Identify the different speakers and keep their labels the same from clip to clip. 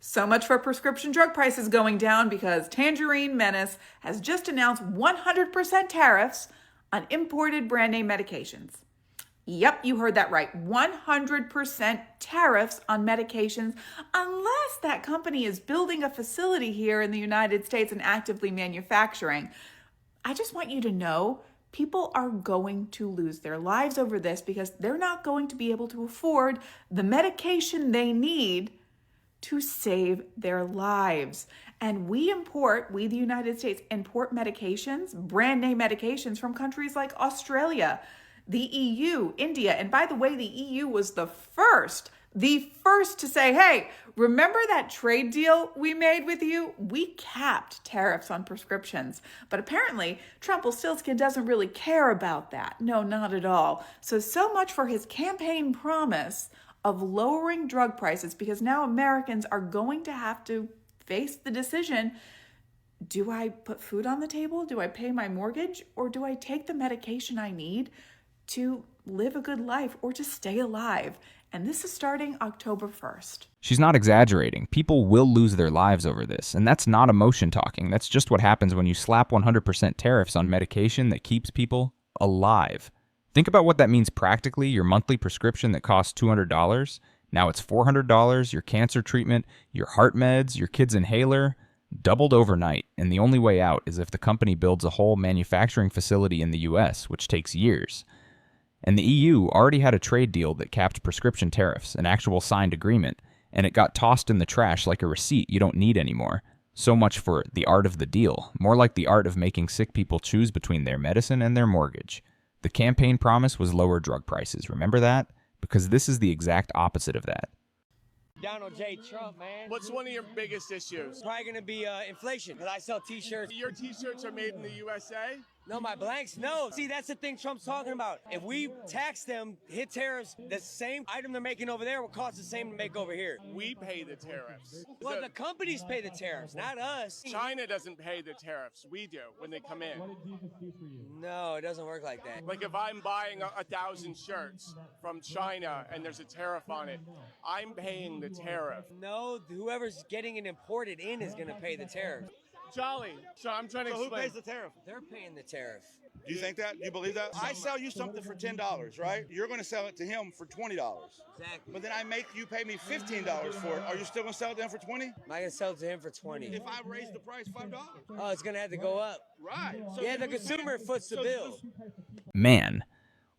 Speaker 1: So much for prescription drug prices going down because Tangerine Menace has just announced 100% tariffs on imported brand name medications. Yep, you heard that right. 100% tariffs on medications, unless that company is building a facility here in the United States and actively manufacturing. I just want you to know people are going to lose their lives over this because they're not going to be able to afford the medication they need to save their lives. And we, the United States, import medications, brand name medications from countries like Australia, the EU, India. And by the way, the EU was the first to say, hey, remember that trade deal we made with you? We capped tariffs on prescriptions. But apparently, Trumpelstiltskin doesn't really care about that. No, not at all. So much for his campaign promise of lowering drug prices, because now Americans are going to have to face the decision, do I put food on the table? Do I pay my mortgage? Or do I take the medication I need to live a good life or to stay alive? And this is starting October 1st.
Speaker 2: She's not exaggerating. People will lose their lives over this. And that's not emotion talking. That's just what happens when you slap 100% tariffs on medication that keeps people alive. Think about what that means practically. Your monthly prescription that costs $200, now it's $400. Your cancer treatment, your heart meds, your kid's inhaler, doubled overnight. And the only way out is if the company builds a whole manufacturing facility in the US, which takes years. And the EU already had a trade deal that capped prescription tariffs, an actual signed agreement, and it got tossed in the trash like a receipt you don't need anymore. So much for the art of the deal, more like the art of making sick people choose between their medicine and their mortgage. The campaign promise was lower drug prices, remember that? Because this is the exact opposite of that.
Speaker 3: Donald J. Trump, man.
Speaker 4: What's one of your biggest issues?
Speaker 3: Probably going to be inflation, because I sell T-shirts.
Speaker 4: Your T-shirts are made in the USA?
Speaker 3: No, my blanks, no. See, that's the thing Trump's talking about. If we tax them, hit tariffs, the same item they're making over there will cost the same to make over here.
Speaker 4: We pay the tariffs.
Speaker 3: Well, the companies pay the tariffs, not us.
Speaker 4: China doesn't pay the tariffs. We do when they come in.
Speaker 3: No, it doesn't work like that.
Speaker 4: Like if I'm buying 1,000 shirts from China and there's a tariff on it, I'm paying the tariff.
Speaker 3: No, whoever's getting it imported in is going to pay the tariff.
Speaker 4: Jolly. So I'm trying to explain.
Speaker 5: Who pays the tariff?
Speaker 3: They're paying the tariff.
Speaker 5: Do you think that? You believe that? I sell you something for $10, right? You're going to sell it to him for $20.
Speaker 3: Exactly.
Speaker 5: But then I make you pay me $15 for it. Are you still going to sell it to him for $20?
Speaker 3: Am I going to sell it to him for $20?
Speaker 5: If I raise the price $5?
Speaker 3: Oh, it's going to have to go up.
Speaker 5: Right. So
Speaker 3: yeah, the consumer foots the bill.
Speaker 2: Man,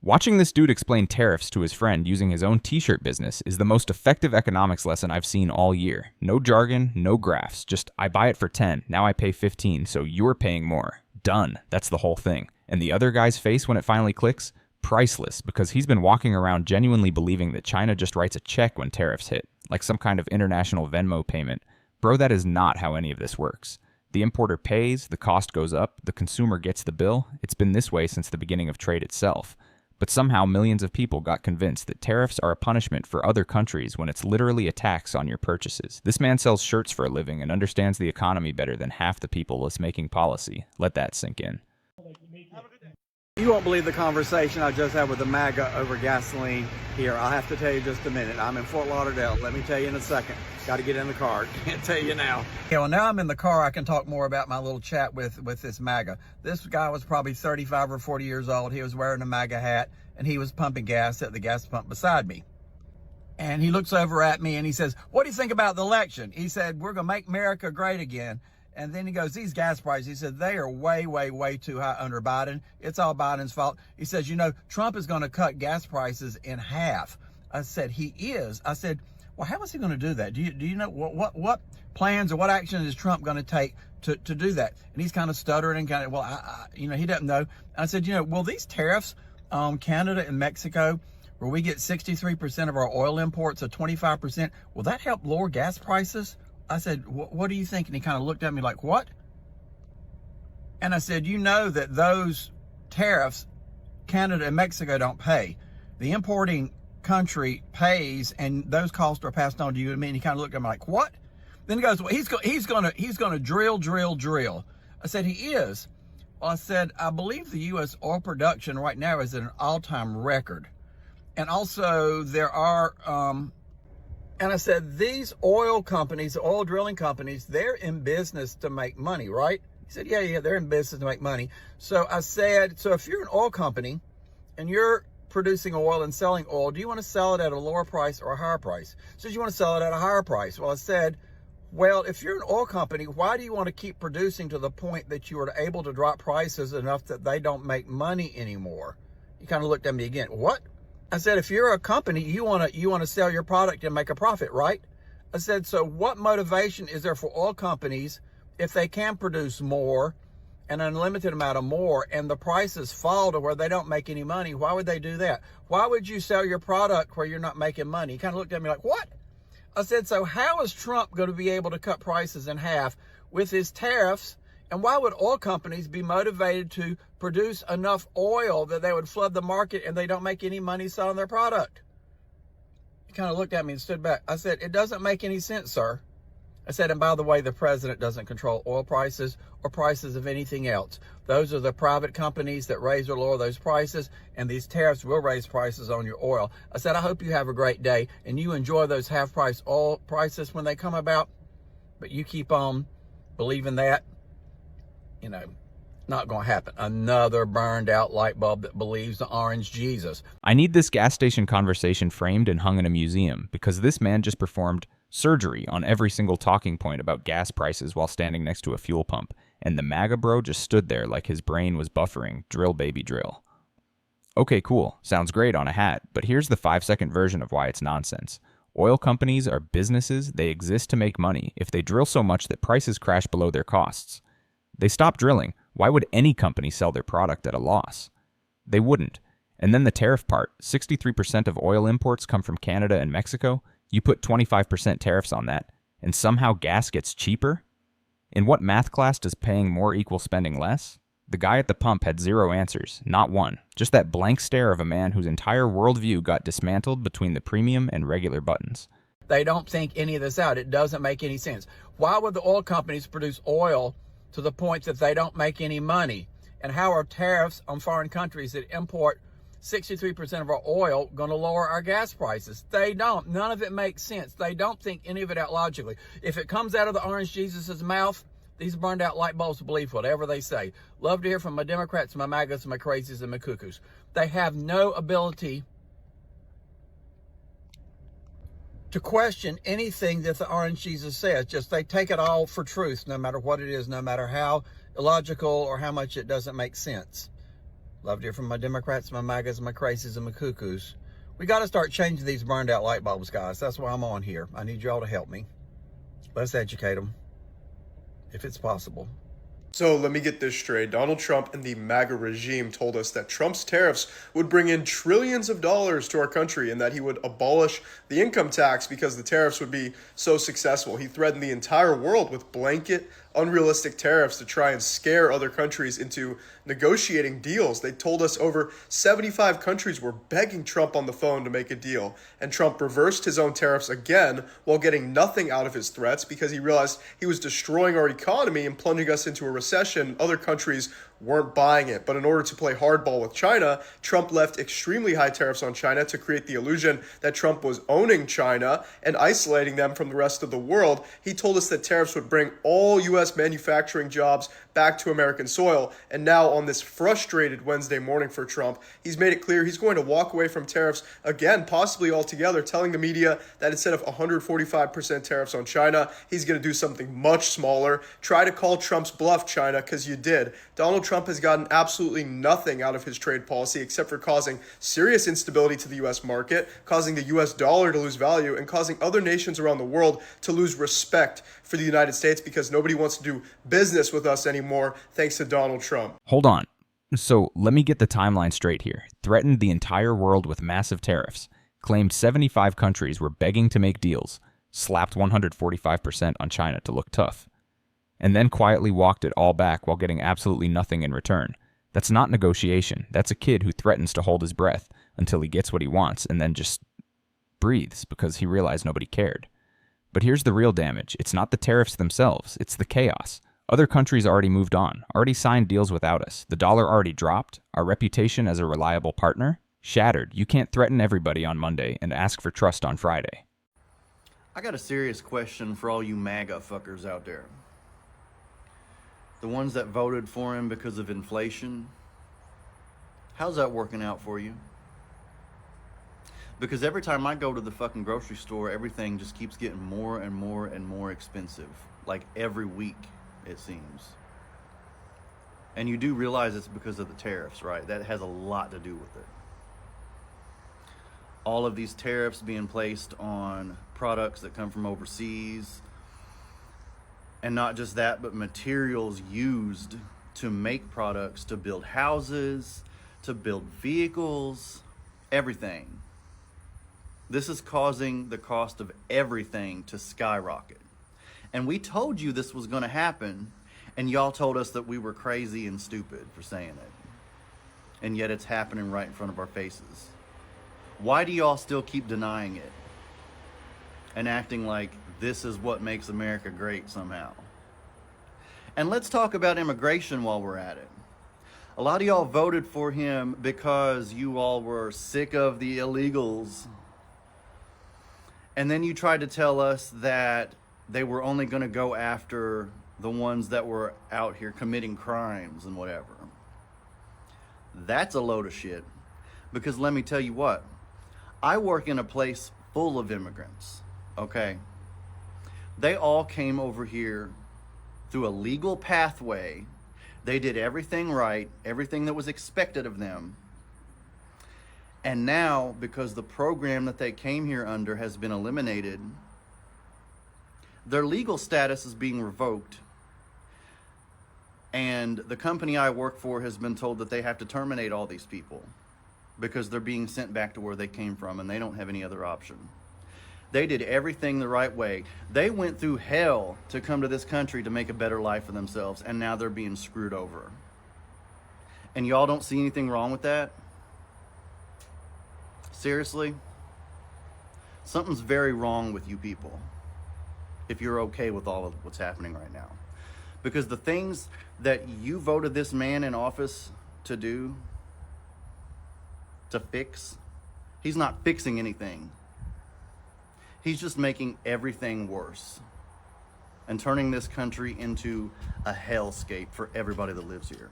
Speaker 2: watching this dude explain tariffs to his friend using his own t-shirt business is the most effective economics lesson I've seen all year. No jargon, no graphs, just I buy it for 10, now I pay 15, so you're paying more. Done. That's the whole thing. And the other guy's face when it finally clicks? Priceless, because he's been walking around genuinely believing that China just writes a check when tariffs hit, like some kind of international Venmo payment. Bro, that is not how any of this works. The importer pays, the cost goes up, the consumer gets the bill. It's been this way since the beginning of trade itself. But somehow millions of people got convinced that tariffs are a punishment for other countries when it's literally a tax on your purchases. This man sells shirts for a living and understands the economy better than half the people that's making policy. Let that sink in.
Speaker 6: You won't believe the conversation I just had with the MAGA over gasoline here. I'll have to tell you just a minute. I'm in Fort Lauderdale. Let me tell you in a second. Got to get in the car. Can't tell you now. Yeah, well, now I'm in the car. I can talk more about my little chat with this MAGA. This guy was probably 35 or 40 years old. He was wearing a MAGA hat, and he was pumping gas at the gas pump beside me. And he looks over at me, and he says, what do you think about the election? He said, we're going to make America great again. And then he goes, these gas prices, he said, they are way, way, way too high under Biden. It's all Biden's fault. He says, you know, Trump is going to cut gas prices in half. I said, he is. I said, well, how is he going to do that? Do you know what plans or what action is Trump going to take to do that? And he's kind of stuttering and kind of, well, you know, he doesn't know. I said, you know, will these tariffs on Canada and Mexico, where we get 63% of our oil imports, so 25%, will that help lower gas prices? I said, what do you think? And he kind of looked at me like, what? And I said, you know that those tariffs, Canada and Mexico don't pay. The importing country pays, and those costs are passed on to you and me. And he kind of looked at me like, what? Then he goes, well, he's going to drill. I said, he is. Well, I said, I believe the U.S. oil production right now is at an all-time record. And also there are And I said, these oil companies, oil drilling companies, they're in business to make money, right? He said, yeah, they're in business to make money. So I said, so if you're an oil company and you're producing oil and selling oil, do you want to sell it at a lower price or a higher price? He says, you want to sell it at a higher price. Well, I said, well, if you're an oil company, why do you want to keep producing to the point that you are able to drop prices enough that they don't make money anymore? He kind of looked at me again. What? I said, if you're a company, you want to sell your product and make a profit, right? I said, so what motivation is there for oil companies if they can produce more, an unlimited amount of more, and the prices fall to where they don't make any money? Why would they do that? Why would you sell your product where you're not making money? He kind of looked at me like, what? I said, so how is Trump going to be able to cut prices in half with his tariffs? And why would oil companies be motivated to produce enough oil that they would flood the market and they don't make any money selling their product? He kind of looked at me and stood back. I said, it doesn't make any sense, sir. I said, and by the way, the president doesn't control oil prices or prices of anything else. Those are the private companies that raise or lower those prices, and these tariffs will raise prices on your oil. I said, I hope you have a great day and you enjoy those half-price oil prices when they come about, but you keep on believing that, you know, not going to happen. Another burned out light bulb that believes the orange Jesus.
Speaker 2: I need this gas station conversation framed and hung in a museum because this man just performed surgery on every single talking point about gas prices while standing next to a fuel pump, and the MAGA bro just stood there like his brain was buffering, drill baby drill. Okay, cool, sounds great on a hat, but here's the 5-second version of why it's nonsense. Oil companies are businesses, they exist to make money. If they drill so much that prices crash below their costs, they stop drilling. Why would any company sell their product at a loss? They wouldn't. And then the tariff part, 63% of oil imports come from Canada and Mexico. You put 25% tariffs on that, and somehow gas gets cheaper? In what math class does paying more equal spending less? The guy at the pump had zero answers, not one. Just that blank stare of a man whose entire worldview got dismantled between the premium and regular buttons.
Speaker 6: They don't think any of this out. It doesn't make any sense. Why would the oil companies produce oil to the point that they don't make any money? And how are tariffs on foreign countries that import 63% of our oil going to lower our gas prices? They don't. None of it makes sense. They don't think any of it out logically. If it comes out of the orange Jesus's mouth, these burned out light bulbs believe whatever they say. Love to hear from my Democrats, my MAGAs, my crazies, and my cuckoos. They have no ability to question anything that the orange Jesus says. Just they take it all for truth, no matter what it is, no matter how illogical or how much it doesn't make sense. Love to hear from my Democrats, my MAGAs, my crazies, and my cuckoos. We got to start changing these burned out light bulbs, guys. That's why I'm on here. I need y'all to help me. Let's educate them, if it's possible.
Speaker 7: So let me get this straight. Donald Trump and the MAGA regime told us that Trump's tariffs would bring in trillions of dollars to our country and that he would abolish the income tax because the tariffs would be so successful. He threatened the entire world with blanket, unrealistic tariffs to try and scare other countries into negotiating deals. They told us over 75 countries were begging Trump on the phone to make a deal. And Trump reversed his own tariffs again while getting nothing out of his threats because he realized he was destroying our economy and plunging us into a recession. Other countries weren't buying it. But in order to play hardball with China, Trump left extremely high tariffs on China to create the illusion that Trump was owning China and isolating them from the rest of the world. He told us that tariffs would bring all U.S. manufacturing jobs back to American soil. And now on this frustrated Wednesday morning for Trump, he's made it clear he's going to walk away from tariffs again, possibly altogether, telling the media that instead of 145% tariffs on China, he's going to do something much smaller. Try to call Trump's bluff, China, because you did. Donald Trump has gotten absolutely nothing out of his trade policy except for causing serious instability to the U.S. market, causing the U.S. dollar to lose value, and causing other nations around the world to lose respect for the United States because nobody wants to do business with us anymore thanks to Donald Trump.
Speaker 2: Hold on. So let me get the timeline straight here. Threatened the entire world with massive tariffs, claimed 75 countries were begging to make deals, slapped 145% on China to look tough, and then quietly walked it all back while getting absolutely nothing in return. That's not negotiation. That's a kid who threatens to hold his breath until he gets what he wants and then just breathes because he realized nobody cared. But here's the real damage. It's not the tariffs themselves. It's the chaos. Other countries already moved on, already signed deals without us. The dollar already dropped. Our reputation as a reliable partner shattered. You can't threaten everybody on Monday and ask for trust on Friday.
Speaker 8: I got a serious question for all you MAGA fuckers out there. The ones that voted for him because of inflation. How's that working out for you? Because every time I go to the fucking grocery store, everything just keeps getting more and more and more expensive. Like every week, it seems. And you do realize it's because of the tariffs, right? That has a lot to do with it. All of these tariffs being placed on products that come from overseas. And not just that, but materials used to make products, to build houses, to build vehicles, everything. This is causing the cost of everything to skyrocket. And we told you this was going to happen, and y'all told us that we were crazy and stupid for saying it. And yet it's happening right in front of our faces. Why do y'all still keep denying it and acting like this is what makes America great somehow? And let's talk about immigration while we're at it. A lot of y'all voted for him because you all were sick of the illegals. And then you tried to tell us that they were only going to go after the ones that were out here committing crimes and whatever. That's a load of shit. Because let me tell you what, I work in a place full of immigrants, okay? They all came over here through a legal pathway. They did everything right, everything that was expected of them. And now, because the program that they came here under has been eliminated, their legal status is being revoked. And the company I work for has been told that they have to terminate all these people because they're being sent back to where they came from and they don't have any other option. They did everything the right way. They went through hell to come to this country to make a better life for themselves, and now they're being screwed over. And y'all don't see anything wrong with that? Seriously? Something's very wrong with you people if you're okay with all of what's happening right now. Because the things that you voted this man in office to do, to fix, he's not fixing anything. He's just making everything worse and turning this country into a hellscape for everybody that lives here.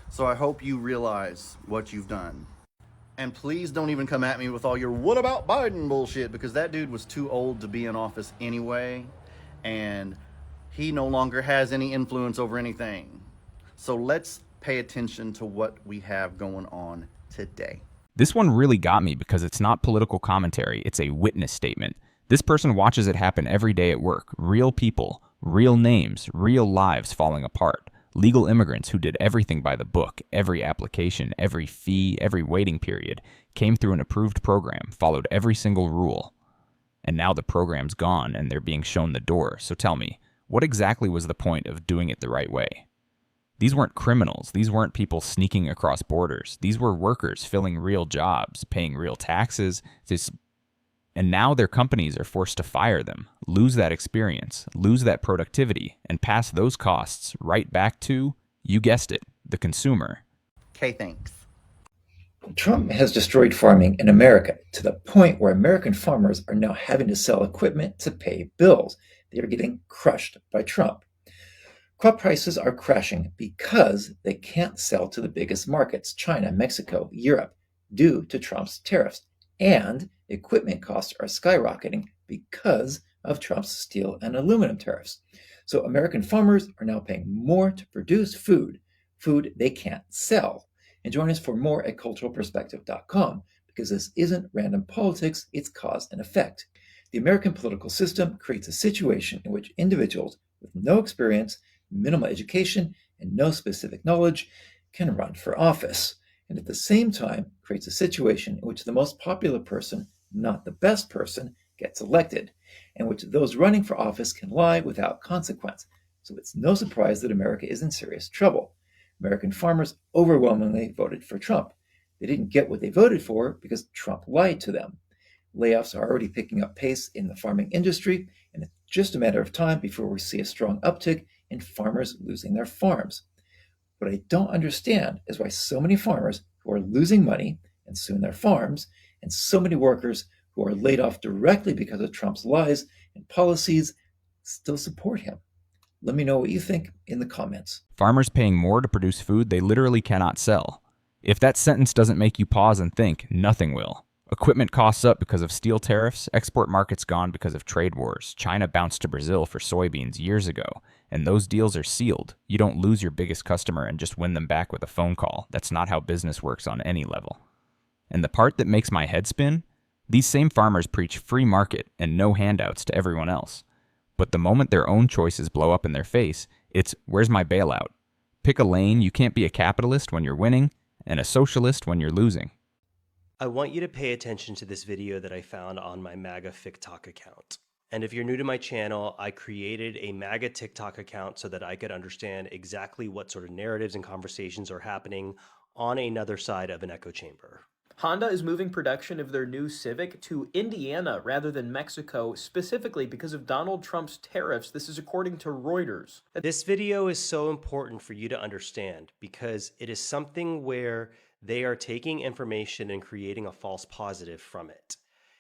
Speaker 8: So I hope you realize what you've done. And please don't even come at me with all your "what about Biden" bullshit, because that dude was too old to be in office anyway, and he no longer has any influence over anything. So let's pay attention to what we have going on today.
Speaker 2: This one really got me because it's not political commentary, it's a witness statement. This person watches it happen every day at work. Real people, real names, real lives falling apart. Legal immigrants who did everything by the book, every application, every fee, every waiting period, came through an approved program, followed every single rule. And now the program's gone and they're being shown the door. So tell me, what exactly was the point of doing it the right way? These weren't criminals. These weren't people sneaking across borders. These were workers filling real jobs, paying real taxes. And now their companies are forced to fire them, lose that experience, lose that productivity, and pass those costs right back to, you guessed it, the consumer.
Speaker 8: Okay, thanks.
Speaker 9: Trump has destroyed farming in America to the point where American farmers are now having to sell equipment to pay bills. They are getting crushed by Trump. Crop prices are crashing because they can't sell to the biggest markets, China, Mexico, Europe, due to Trump's tariffs. And equipment costs are skyrocketing because of Trump's steel and aluminum tariffs. So American farmers are now paying more to produce food they can't sell. And join us for more at culturalperspective.com, because this isn't random politics, it's cause and effect. The American political system creates a situation in which individuals with no experience, minimal education, and no specific knowledge can run for office, and at the same time creates a situation in which the most popular person, not the best person, gets elected, and which those running for office can lie without consequence. So it's no surprise that America is in serious trouble. American farmers overwhelmingly voted for Trump. They didn't get what they voted for because Trump lied to them. Layoffs are already picking up pace in the farming industry, and it's just a matter of time before we see a strong uptick in farmers losing their farms. What I don't understand is why so many farmers who are losing money and soon their farms, and so many workers who are laid off directly because of Trump's lies and policies still support him? Let me know what you think in the comments.
Speaker 2: Farmers paying more to produce food they literally cannot sell. If that sentence doesn't make you pause and think, nothing will. Equipment costs up because of steel tariffs, export markets gone because of trade wars. China bounced to Brazil for soybeans years ago, and those deals are sealed. You don't lose your biggest customer and just win them back with a phone call. That's not how business works on any level. And the part that makes my head spin? These same farmers preach free market and no handouts to everyone else. But the moment their own choices blow up in their face, it's, where's my bailout? Pick a lane. You can't be a capitalist when you're winning and a socialist when you're losing.
Speaker 10: I want you to pay attention to this video that I found on my MAGA TikTok account. And if you're new to my channel, I created a MAGA TikTok account so that I could understand exactly what sort of narratives and conversations are happening on another side of an echo chamber.
Speaker 11: Honda is moving production of their new Civic to Indiana rather than Mexico, specifically because of Donald Trump's tariffs. This is according to Reuters.
Speaker 10: This video is so important for you to understand because it is something where they are taking information and creating a false positive from it.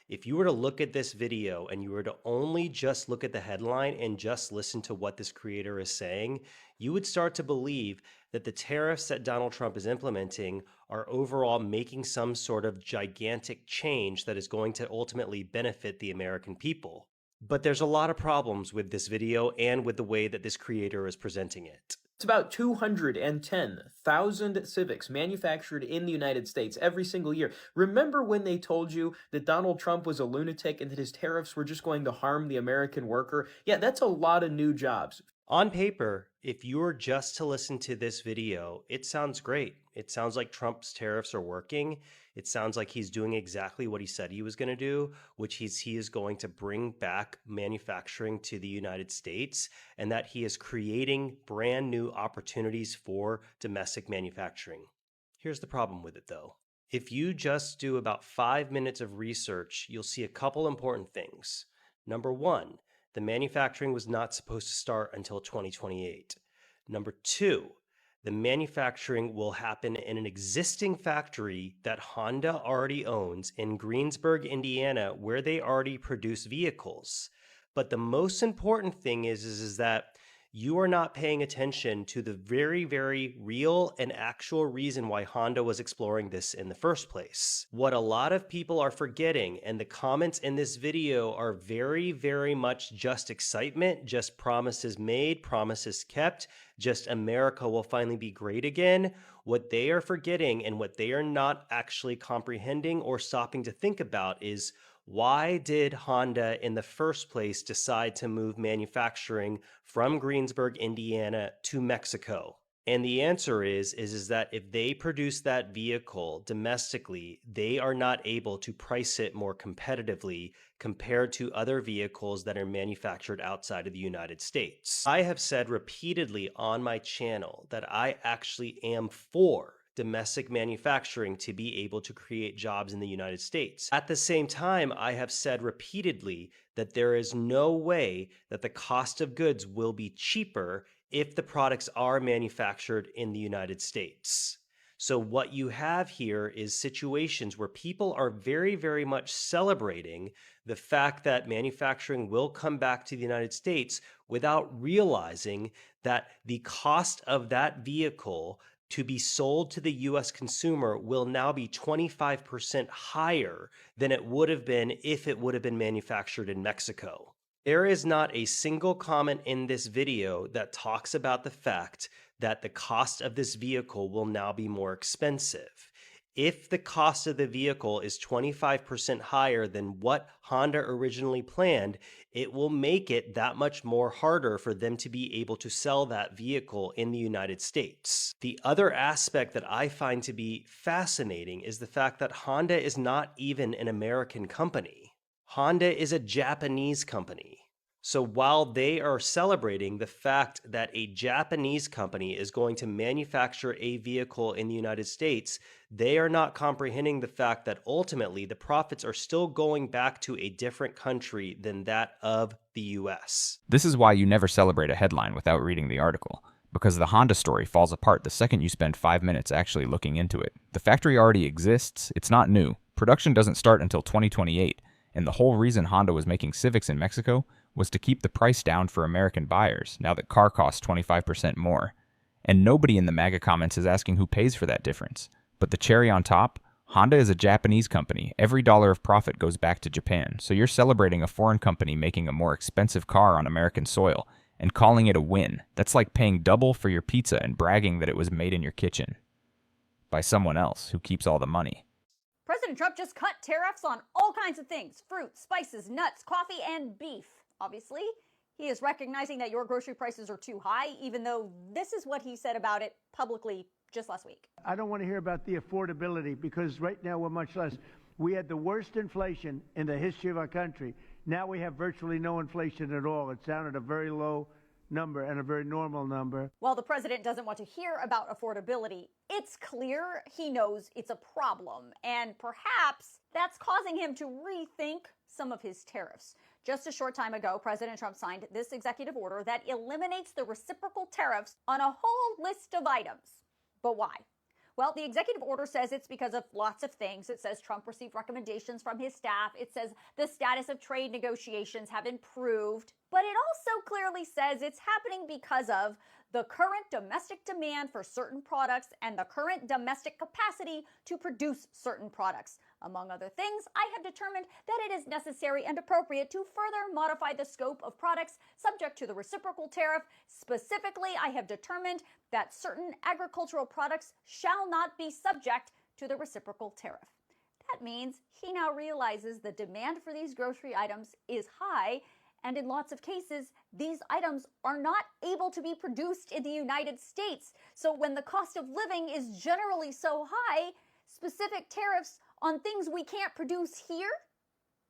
Speaker 10: If you were to look at this video and you were to only just look at the headline and just listen to what this creator is saying, you would start to believe that the tariffs that Donald Trump is implementing are overall making some sort of gigantic change that is going to ultimately benefit the American people. But there's a lot of problems with this video and with the way that this creator is presenting it.
Speaker 11: It's about 210,000 Civics manufactured in the United States every single year. Remember when they told you that Donald Trump was a lunatic and that his tariffs were just going to harm the American worker? Yeah, that's a lot of new jobs.
Speaker 10: On paper, if you were just to listen to this video, it sounds great. It sounds like Trump's tariffs are working. It sounds like he's doing exactly what he said he was going to do, which he is going to bring back manufacturing to the United States, and that he is creating brand new opportunities for domestic manufacturing. Here's the problem with it, though. If you just do about 5 minutes of research, you'll see a couple important things. Number one, the manufacturing was not supposed to start until 2028. Number two, the manufacturing will happen in an existing factory that Honda already owns in Greensburg, Indiana, where they already produce vehicles. But the most important thing is that you are not paying attention to the very, very real and actual reason why Honda was exploring this in the first place. What a lot of people are forgetting, and the comments in this video are very, very much just excitement, just promises made, promises kept, just America will finally be great again. What they are forgetting and what they are not actually comprehending or stopping to think about is, why did Honda in the first place decide to move manufacturing from Greensburg, Indiana to Mexico? And the answer is that if they produce that vehicle domestically, they are not able to price it more competitively compared to other vehicles that are manufactured outside of the United States. I have said repeatedly on my channel that I actually am for domestic manufacturing to be able to create jobs in the United States. At the same time, I have said repeatedly that there is no way that the cost of goods will be cheaper if the products are manufactured in the United States. So what you have here is situations where people are very, very much celebrating the fact that manufacturing will come back to the United States without realizing that the cost of that vehicle to be sold to the US consumer will now be 25% higher than it would have been if it would have been manufactured in Mexico. There is not a single comment in this video that talks about the fact that the cost of this vehicle will now be more expensive. If the cost of the vehicle is 25% higher than what Honda originally planned, it will make it that much more harder for them to be able to sell that vehicle in the United States. The other aspect that I find to be fascinating is the fact that Honda is not even an American company. Honda is a Japanese company. So while they are celebrating the fact that a Japanese company is going to manufacture a vehicle in the United States, they are not comprehending the fact that ultimately the profits are still going back to a different country than that of the US.
Speaker 2: This is why you never celebrate a headline without reading the article, because the Honda story falls apart the second you spend 5 minutes actually looking into it. The factory already exists, it's not new. Production doesn't start until 2028. And the whole reason Honda was making Civics in Mexico was to keep the price down for American buyers, now that car costs 25% more. And nobody in the MAGA comments is asking who pays for that difference. But the cherry on top, Honda is a Japanese company. Every dollar of profit goes back to Japan. So you're celebrating a foreign company making a more expensive car on American soil and calling it a win. That's like paying double for your pizza and bragging that it was made in your kitchen by someone else who keeps all the money.
Speaker 12: President Trump just cut tariffs on all kinds of things: fruit, spices, nuts, coffee, and beef. Obviously, he is recognizing that your grocery prices are too high, even though this is what he said about it publicly just last week.
Speaker 13: I don't want to hear about the affordability, because right now we're much less. We had the worst inflation in the history of our country. Now we have virtually no inflation at all. It's down at a very low number and a very normal number.
Speaker 12: While the president doesn't want to hear about affordability, it's clear he knows it's a problem, and perhaps that's causing him to rethink some of his tariffs. Just a short time ago, President Trump signed this executive order that eliminates the reciprocal tariffs on a whole list of items. But why? Well, the executive order says it's because of lots of things. It says Trump received recommendations from his staff. It says the status of trade negotiations have improved. But it also clearly says it's happening because of the current domestic demand for certain products and the current domestic capacity to produce certain products. Among other things, I have determined that it is necessary and appropriate to further modify the scope of products subject to the reciprocal tariff. Specifically, I have determined that certain agricultural products shall not be subject to the reciprocal tariff. That means he now realizes the demand for these grocery items is high, and in lots of cases, these items are not able to be produced in the United States. So when the cost of living is generally so high, specific tariffs on things we can't produce here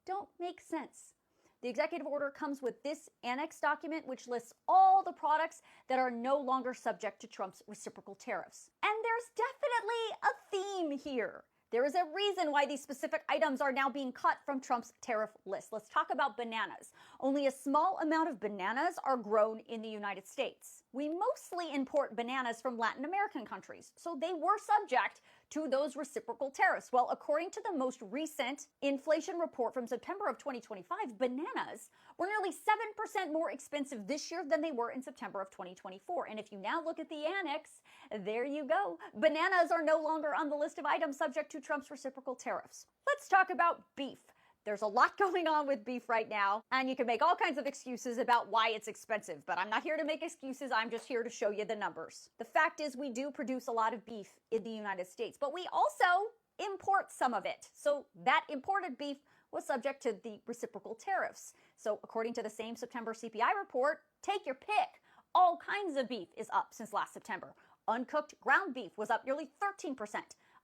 Speaker 12: don't make sense. The executive order comes with this annex document, which lists all the products that are no longer subject to Trump's reciprocal tariffs. And there's definitely a theme here. There is a reason why these specific items are now being cut from Trump's tariff list. Let's talk about bananas. Only a small amount of bananas are grown in the United States. We mostly import bananas from Latin American countries, so they were subject to those reciprocal tariffs. Well, according to the most recent inflation report from September of 2025, bananas were nearly 7% more expensive this year than they were in September of 2024. And if you now look at the annex, there you go. Bananas are no longer on the list of items subject to Trump's reciprocal tariffs. Let's talk about beef. There's a lot going on with beef right now, and you can make all kinds of excuses about why it's expensive, but I'm not here to make excuses. I'm just here to show you the numbers. The fact is, we do produce a lot of beef in the United States, but we also import some of it. So that imported beef was subject to the reciprocal tariffs. So according to the same September CPI report, take your pick. All kinds of beef is up since last September. Uncooked ground beef was up nearly 13%.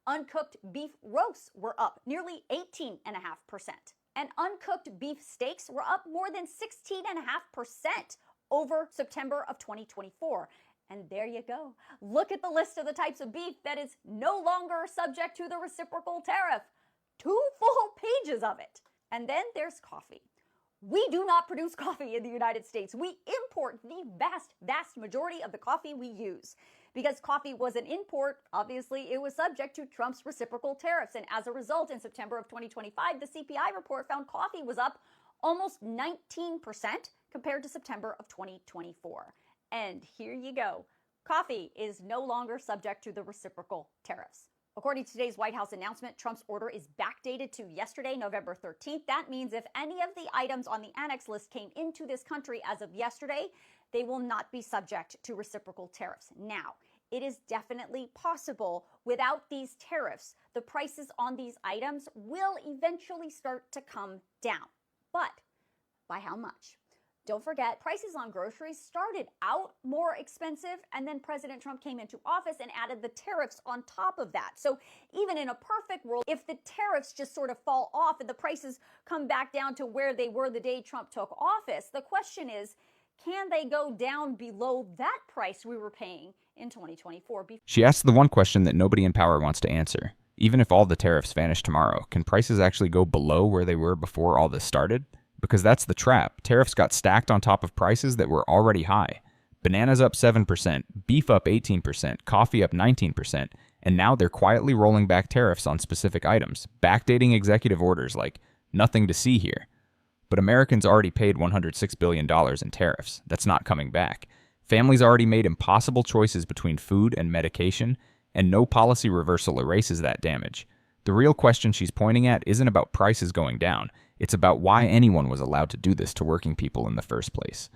Speaker 12: Uncooked beef roasts were up nearly 18.5%. And uncooked beef steaks were up more than 16.5% over September of 2024. And there you go. Look at the list of the types of beef that is no longer subject to the reciprocal tariff. 2 full pages of it. And then there's coffee. We do not produce coffee in the United States. We import the vast majority of the coffee we use. Because coffee was an import, obviously it was subject to Trump's reciprocal tariffs. And as a result, in September of 2025, the CPI report found coffee was up almost 19% compared to September of 2024. And here you go. Coffee is no longer subject to the reciprocal tariffs. According to today's White House announcement, Trump's order is backdated to yesterday, November 13th. That means if any of the items on the annex list came into this country as of yesterday, they will not be subject to reciprocal tariffs. Now, it is definitely possible without these tariffs, the prices on these items will eventually start to come down. But by how much? Don't forget, prices on groceries started out more expensive, and then President Trump came into office and added the tariffs on top of that. So even in a perfect world, if the tariffs just sort of fall off and the prices come back down to where they were the day Trump took office, the question is, can they go down below that price we were paying in 2024?
Speaker 2: She asked the one question that nobody in power wants to answer. Even if all the tariffs vanish tomorrow, can prices actually go below where they were before all this started? Because that's the trap. Tariffs got stacked on top of prices that were already high. Bananas up 7%, beef up 18%, coffee up 19%, and now they're quietly rolling back tariffs on specific items, backdating executive orders like Nothing to see here. But Americans already paid $106 billion in tariffs. That's not coming back. Families already made impossible choices between food and medication, and no policy reversal erases that damage. The real question she's pointing at isn't about prices going down. It's about why anyone was allowed to do this to working people in the first place.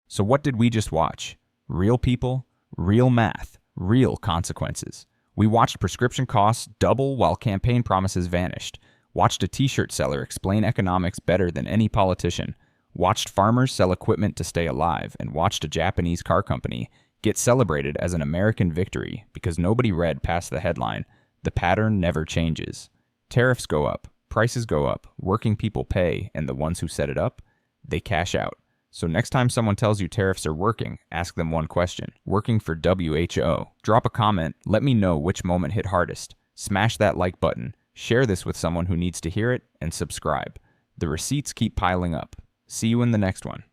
Speaker 2: So what did we just watch? Real people, real math, real consequences. We watched prescription costs double while campaign promises vanished. Watched a t-shirt seller explain economics better than any politician. Watched farmers sell equipment to stay alive, and watched a Japanese car company get celebrated as an American victory because nobody read past the headline. The pattern never changes. Tariffs go up, prices go up, working people pay, and the ones who set it up, they cash out. So next time someone tells you tariffs are working, ask them one question. Working for WHO. Drop a comment, let me know which moment hit hardest. Smash that like button, share this with someone who needs to hear it, and subscribe. The receipts keep piling up. See you in the next one.